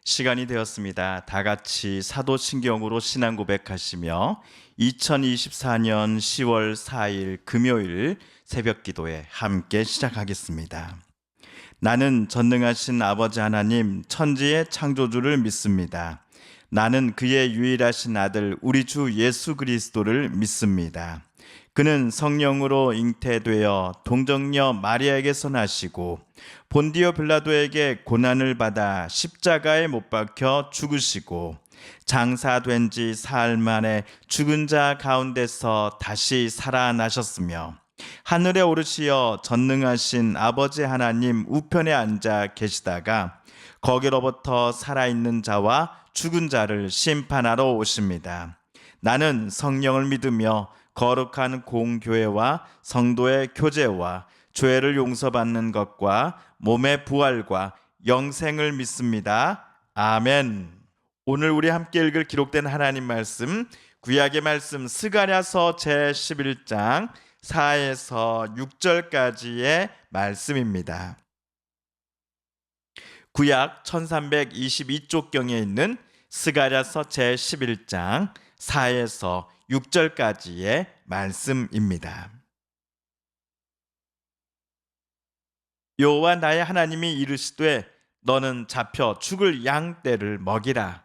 시간이 되었습니다. 다 같이 사도신경으로 신앙 고백하시며 2024년 10월 4일 금요일 새벽 기도에 함께 시작하겠습니다. 나는 전능하신 아버지 하나님 천지의 창조주를 믿습니다. 나는 그의 유일하신 아들 우리 주 예수 그리스도를 믿습니다. 그는 성령으로 잉태되어 동정녀 마리아에게서 나시고 본디오 빌라도에게 고난을 받아 십자가에 못 박혀 죽으시고 장사된 지 사흘 만에 죽은 자 가운데서 다시 살아나셨으며 하늘에 오르시어 전능하신 아버지 하나님 우편에 앉아 계시다가 거기로부터 살아있는 자와 죽은 자를 심판하러 오십니다. 나는 성령을 믿으며 거룩한 공교회와 성도의 교제와 죄를 용서받는 것과 몸의 부활과 영생을 믿습니다. 아멘. 오늘 우리 함께 읽을 기록된 하나님 말씀, 구약의 말씀 스가랴서 제11장 4에서 6절까지의 말씀입니다. 구약 1322쪽경에 있는 스가랴서 제11장 4에서 6절까지의 말씀입니다. 여호와 나의 하나님이 이르시되 너는 잡혀 죽을 양떼를 먹이라.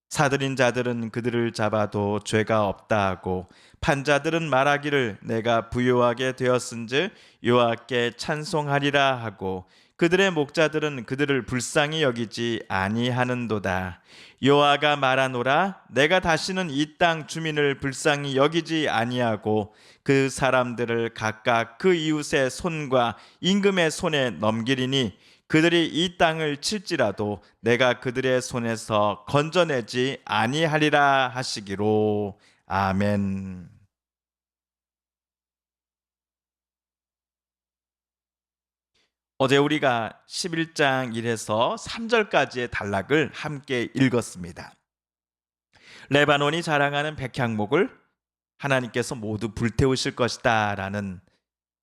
사들인 자들은 그들을 잡아도 죄가 없다 하고 판자들은 말하기를 내가 부요하게 되었은즉 여호와께 찬송하리라 하고 그들의 목자들은 그들을 불쌍히 여기지 아니하는도다. 여호와가 말하노라 내가 다시는 이 땅 주민을 불쌍히 여기지 아니하고 그 사람들을 각각 그 이웃의 손과 임금의 손에 넘기리니 그들이 이 땅을 칠지라도 내가 그들의 손에서 건져내지 아니하리라 하시기로. 아멘. 어제 우리가 11장 1에서 3절까지의 단락을 함께 읽었습니다. 레바논이 자랑하는 백향목을 하나님께서 모두 불태우실 것이다 라는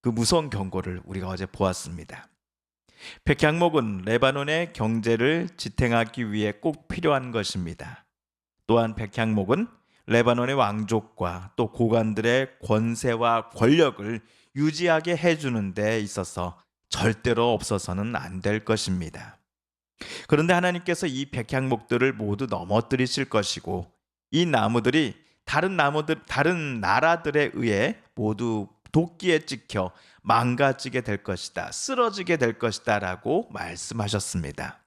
그 무서운 경고를 우리가 어제 보았습니다. 백향목은 레바논의 경제를 지탱하기 위해 꼭 필요한 것입니다. 또한 백향목은 레바논의 왕족과 또 고관들의 권세와 권력을 유지하게 해주는 데 있어서 절대로 없어서는 안 될 것입니다. 그런데 하나님께서 이 백향목들을 모두 넘어뜨리실 것이고 이 나무들이 다른 나라들에 의해 모두 도끼에 찍혀 망가지게 될 것이다, 쓰러지게 될 것이다 라고 말씀하셨습니다.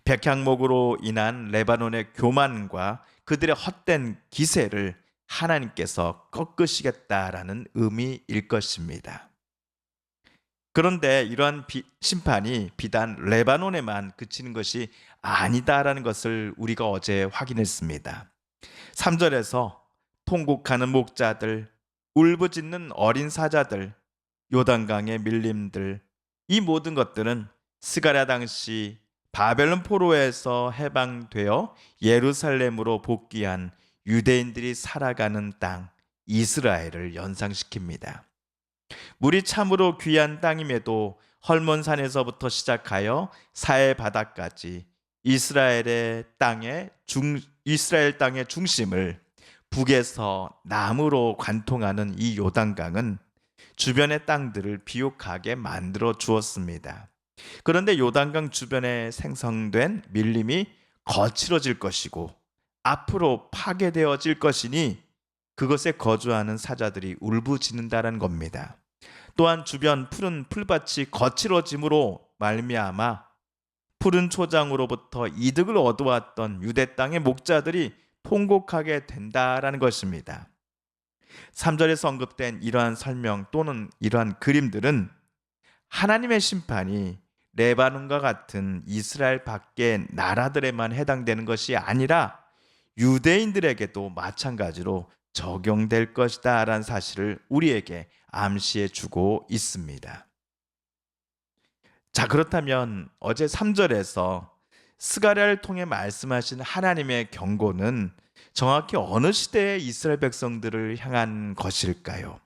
백향목으로 인한 레바논의 교만과 그들의 헛된 기세를 하나님께서 꺾으시겠다라는 의미일 것입니다. 그런데 이러한 심판이 비단 레바논에만 그치는 것이 아니다라는 것을 우리가 어제 확인했습니다. 3절에서 통곡하는 목자들, 울부짖는 어린 사자들, 요단강의 밀림들, 이 모든 것들은 스가랴 당시 바벨론 포로에서 해방되어 예루살렘으로 복귀한 유대인들이 살아가는 땅 이스라엘을 연상시킵니다. 물이 참으로 귀한 땅임에도 헐몬산에서부터 시작하여 사해 바다까지 이스라엘 땅의 중심을 북에서 남으로 관통하는 이 요단강은 주변의 땅들을 비옥하게 만들어 주었습니다. 그런데 요단강 주변에 생성된 밀림이 거칠어질 것이고 앞으로 파괴되어질 것이니 그것에 거주하는 사자들이 울부짖는다는 겁니다. 또한 주변 푸른 풀밭이 거칠어짐으로 말미암아 푸른 초장으로부터 이득을 얻어왔던 유대 땅의 목자들이 통곡하게 된다라는 것입니다. 3절에서 언급된 이러한 설명 또는 이러한 그림들은 하나님의 심판이 레바논과 같은 이스라엘 밖의 나라들에만 해당되는 것이 아니라 유대인들에게도 마찬가지로 적용될 것이다 라는 사실을 우리에게 암시해 주고 있습니다. 자, 그렇다면 어제 3절에서 스가랴를 통해 말씀하신 하나님의 경고는 정확히 어느 시대의 이스라엘 백성들을 향한 것일까요?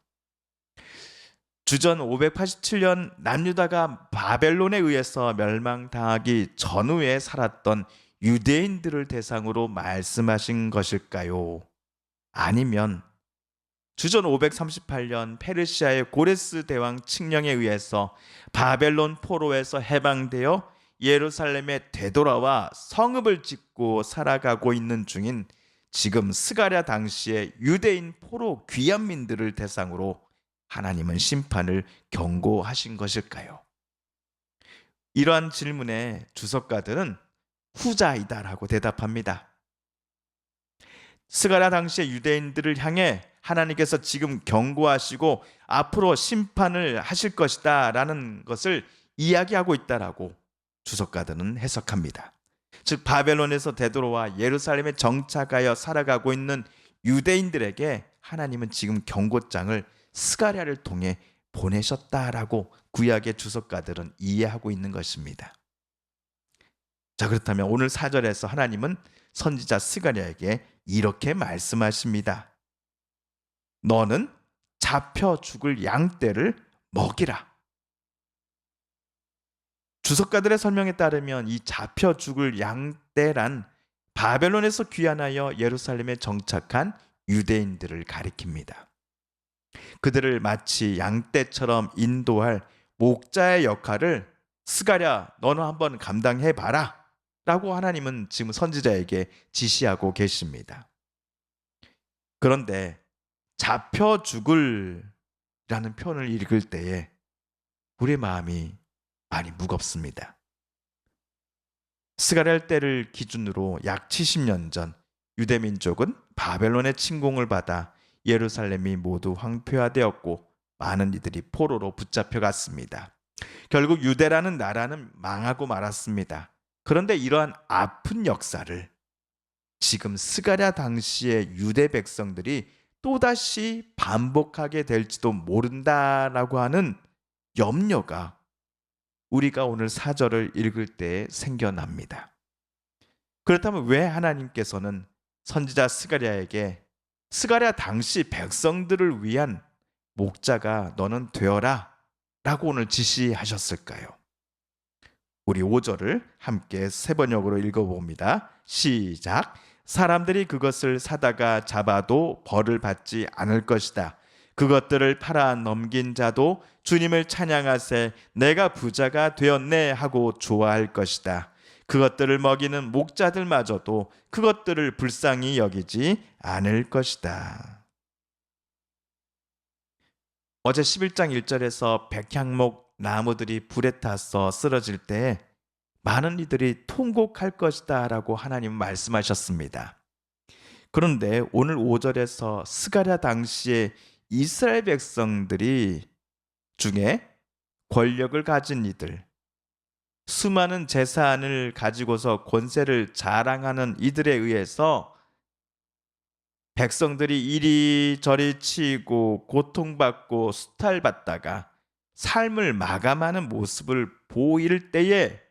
주전 587년 남유다가 바벨론에 의해서 멸망당하기 전후에 살았던 유대인들을 대상으로 말씀하신 것일까요? 아니면 주전 538년 페르시아의 고레스 대왕 칙령에 의해서 바벨론 포로에서 해방되어 예루살렘에 되돌아와 성읍을 짓고 살아가고 있는 중인 지금 스가랴 당시의 유대인 포로 귀환민들을 대상으로 하나님은 심판을 경고하신 것일까요? 이러한 질문에 주석가들은 후자이다라고 대답합니다. 스가랴 당시의 유대인들을 향해 하나님께서 지금 경고하시고 앞으로 심판을 하실 것이다 라는 것을 이야기하고 있다라고 주석가들은 해석합니다. 즉 바벨론에서 되돌아와 예루살렘에 정착하여 살아가고 있는 유대인들에게 하나님은 지금 경고장을 스가랴를 통해 보내셨다라고 구약의 주석가들은 이해하고 있는 것입니다. 자, 그렇다면 오늘 4절에서 하나님은 선지자 스가랴에게 이렇게 말씀하십니다. 너는 잡혀 죽을 양떼를 먹이라. 주석가들의 설명에 따르면 이 잡혀 죽을 양떼란 바벨론에서 귀환하여 예루살렘에 정착한 유대인들을 가리킵니다. 그들을 마치 양떼처럼 인도할 목자의 역할을 스가랴 너는 한번 감당해 봐라 라고 하나님은 지금 선지자에게 지시하고 계십니다. 그런데 잡혀 죽을 라는 표현을 읽을 때에 우리의 마음이 많이 무겁습니다. 스가랴 때를 기준으로 약 70년 전 유대민족은 바벨론의 침공을 받아 예루살렘이 모두 황폐화되었고 많은 이들이 포로로 붙잡혀갔습니다. 결국 유대라는 나라는 망하고 말았습니다. 그런데 이러한 아픈 역사를 지금 스가랴 당시의 유대 백성들이 또다시 반복하게 될지도 모른다라고 하는 염려가 우리가 오늘 4절을 읽을 때 생겨납니다. 그렇다면 왜 하나님께서는 선지자 스가랴에게 스가랴 당시 백성들을 위한 목자가 너는 되어라 라고 오늘 지시하셨을까요? 우리 5절을 함께 세 번역으로 읽어봅니다. 시작. 사람들이 그것을 사다가 잡아도 벌을 받지 않을 것이다. 그것들을 팔아 넘긴 자도 주님을 찬양하세 내가 부자가 되었네 하고 좋아할 것이다. 그것들을 먹이는 목자들마저도 그것들을 불쌍히 여기지 않을 것이다. 어제 11장 1절에서 백향목 나무들이 불에 타서 쓰러질 때 많은 이들이 통곡할 것이다 라고 하나님은 말씀하셨습니다. 그런데 오늘 5절에서 스가랴 당시에 이스라엘 백성들이 중에 권력을 가진 이들, 수많은 재산을 가지고서 권세를 자랑하는 이들에 의해서 백성들이 이리저리 치이고 고통받고 수탈받다가 삶을 마감하는 모습을 보일 때에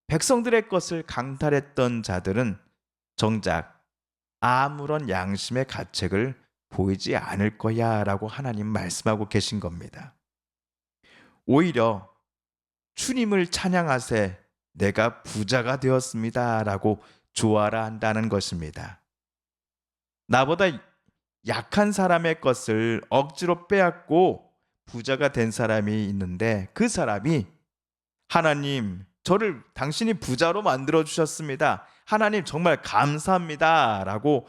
백성들의 것을 강탈했던 자들은 정작 아무런 양심의 가책을 보이지 않을 거야 라고 하나님 말씀하고 계신 겁니다. 오히려 주님을 찬양하세 내가 부자가 되었습니다 라고 좋아라 한다는 것입니다. 나보다 약한 사람의 것을 억지로 빼앗고 부자가 된 사람이 있는데 그 사람이 하나님 저를 당신이 부자로 만들어 주셨습니다. 하나님 정말 감사합니다 라고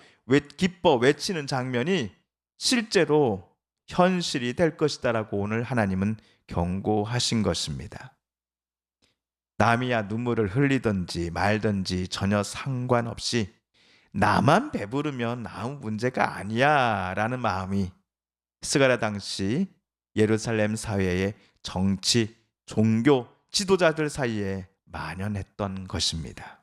기뻐 외치는 장면이 실제로 현실이 될 것이다 라고 오늘 하나님은 경고하신 것입니다. 남이야 눈물을 흘리든지 말든지 전혀 상관없이 나만 배부르면 아무 문제가 아니야 라는 마음이 스가랴 당시 예루살렘 사회의 정치, 종교, 지도자들 사이에 만연했던 것입니다.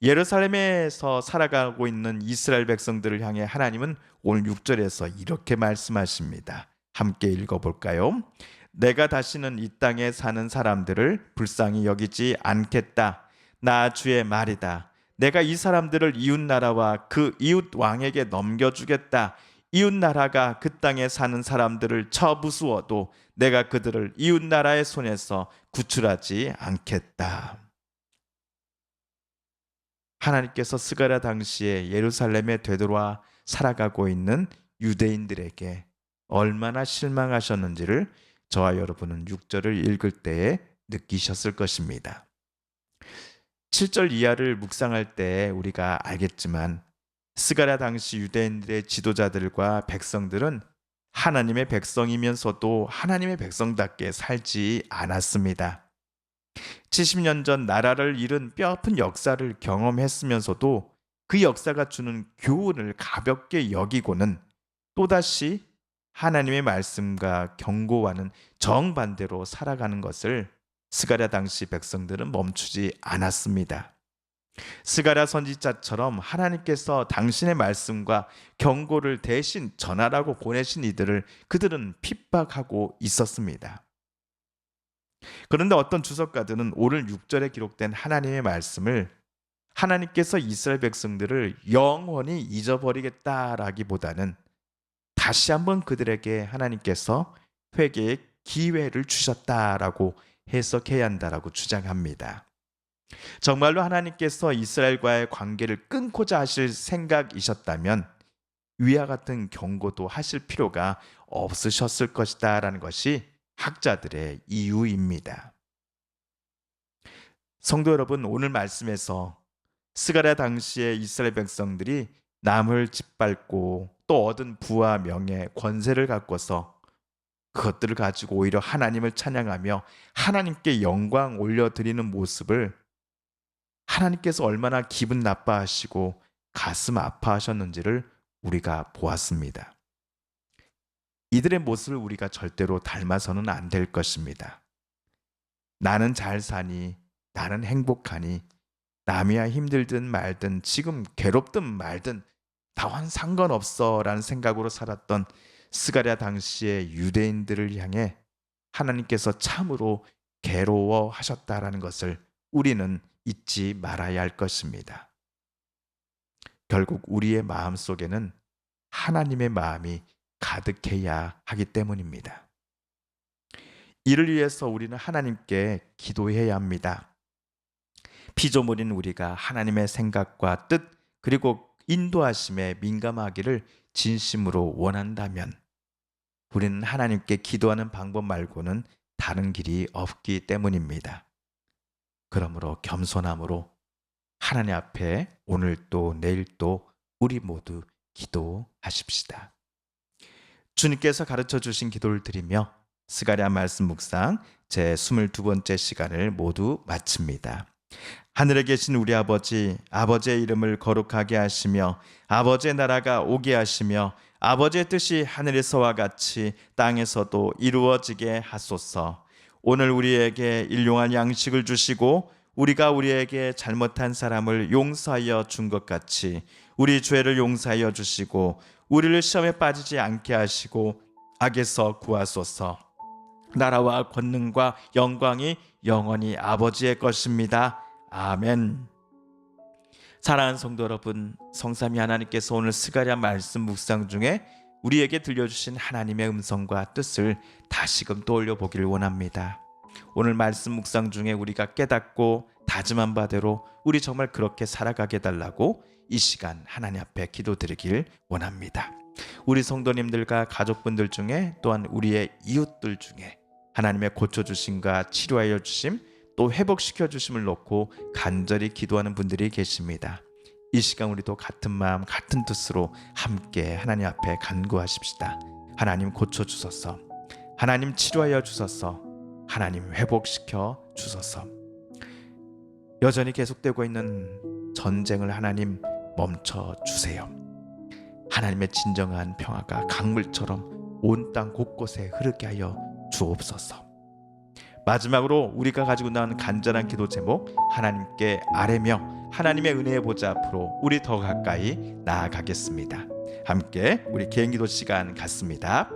예루살렘에서 살아가고 있는 이스라엘 백성들을 향해 하나님은 오늘 6절에서 이렇게 말씀하십니다. 함께 읽어볼까요? 내가 다시는 이 땅에 사는 사람들을 불쌍히 여기지 않겠다. 나 주의 말이다. 내가 이 사람들을 이웃나라와 그 이웃 왕에게 넘겨주겠다. 이웃나라가 그 땅에 사는 사람들을 쳐부수어도 내가 그들을 이웃나라의 손에서 구출하지 않겠다. 하나님께서 스가랴 당시에 예루살렘에 되돌아 살아가고 있는 유대인들에게 얼마나 실망하셨는지를 저와 여러분은 6절을 읽을 때에 느끼셨을 것입니다. 7절 이하를 묵상할 때 우리가 알겠지만 스가랴 당시 유대인들의 지도자들과 백성들은 하나님의 백성이면서도 하나님의 백성답게 살지 않았습니다. 70년 전 나라를 잃은 뼈아픈 역사를 경험했으면서도 그 역사가 주는 교훈을 가볍게 여기고는 또다시 하나님의 말씀과 경고와는 정반대로 살아가는 것을 스가랴 당시 백성들은 멈추지 않았습니다. 스가랴 선지자처럼 하나님께서 당신의 말씀과 경고를 대신 전하라고 보내신 이들을 그들은 핍박하고 있었습니다. 그런데 어떤 주석가들은 오늘 6절에 기록된 하나님의 말씀을 하나님께서 이스라엘 백성들을 영원히 잊어버리겠다라기보다는 다시 한번 그들에게 하나님께서 회개의 기회를 주셨다라고 해석해야 한다라고 주장합니다. 정말로 하나님께서 이스라엘과의 관계를 끊고자 하실 생각이셨다면 위와 같은 경고도 하실 필요가 없으셨을 것이다 라는 것이 학자들의 이유입니다. 성도 여러분, 오늘 말씀에서 스가랴 당시의 이스라엘 백성들이 남을 짓밟고 또 얻은 부와 명예, 권세를 갖고서 그것들을 가지고 오히려 하나님을 찬양하며 하나님께 영광 올려드리는 모습을 하나님께서 얼마나 기분 나빠하시고 가슴 아파하셨는지를 우리가 보았습니다. 이들의 모습을 우리가 절대로 닮아서는 안 될 것입니다. 나는 잘 사니, 나는 행복하니, 남이야 힘들든 말든 지금 괴롭든 말든 나와는 상관없어 라는 생각으로 살았던 스가랴 당시의 유대인들을 향해 하나님께서 참으로 괴로워하셨다라는 것을 우리는 잊지 말아야 할 것입니다. 결국 우리의 마음 속에는 하나님의 마음이 가득해야 하기 때문입니다. 이를 위해서 우리는 하나님께 기도해야 합니다. 피조물인 우리가 하나님의 생각과 뜻 그리고 인도하심에 민감하기를 진심으로 원한다면 우리는 하나님께 기도하는 방법 말고는 다른 길이 없기 때문입니다. 그러므로 겸손함으로 하나님 앞에 오늘도 내일도 우리 모두 기도하십시다. 주님께서 가르쳐 주신 기도를 드리며 스가랴 말씀 묵상 제 22번째 시간을 모두 마칩니다. 하늘에 계신 우리 아버지, 아버지의 이름을 거룩하게 하시며 아버지의 나라가 오게 하시며 아버지의 뜻이 하늘에서와 같이 땅에서도 이루어지게 하소서. 오늘 우리에게 일용할 양식을 주시고 우리가 우리에게 잘못한 사람을 용서하여 준 것 같이 우리 죄를 용서하여 주시고 우리를 시험에 빠지지 않게 하시고 악에서 구하소서. 나라와 권능과 영광이 영원히 아버지의 것입니다. 아멘. 사랑하는 성도 여러분, 성삼위 하나님께서 오늘 스가랴 말씀 묵상 중에 우리에게 들려주신 하나님의 음성과 뜻을 다시금 떠올려 보기를 원합니다. 오늘 말씀 묵상 중에 우리가 깨닫고 다짐한 바대로 우리 정말 그렇게 살아가게 해달라고 이 시간 하나님 앞에 기도드리길 원합니다. 우리 성도님들과 가족분들 중에 또한 우리의 이웃들 중에 하나님의 고쳐주심과 치료하여 주심 또 회복시켜 주심을 놓고 간절히 기도하는 분들이 계십니다. 이 시간 우리도 같은 마음 같은 뜻으로 함께 하나님 앞에 간구하십시다. 하나님 고쳐주소서, 하나님 치료하여 주소서, 하나님 회복시켜 주소서. 여전히 계속되고 있는 전쟁을 하나님 멈춰 주세요. 하나님의 진정한 평화가 강물처럼 온 땅 곳곳에 흐르게 하여 주옵소서. 마지막으로 우리가 가지고 나온 간절한 기도 제목 하나님께 아뢰며 하나님의 은혜의 보좌 앞으로 우리 더 가까이 나아가겠습니다. 함께 우리 개인 기도 시간 갖습니다.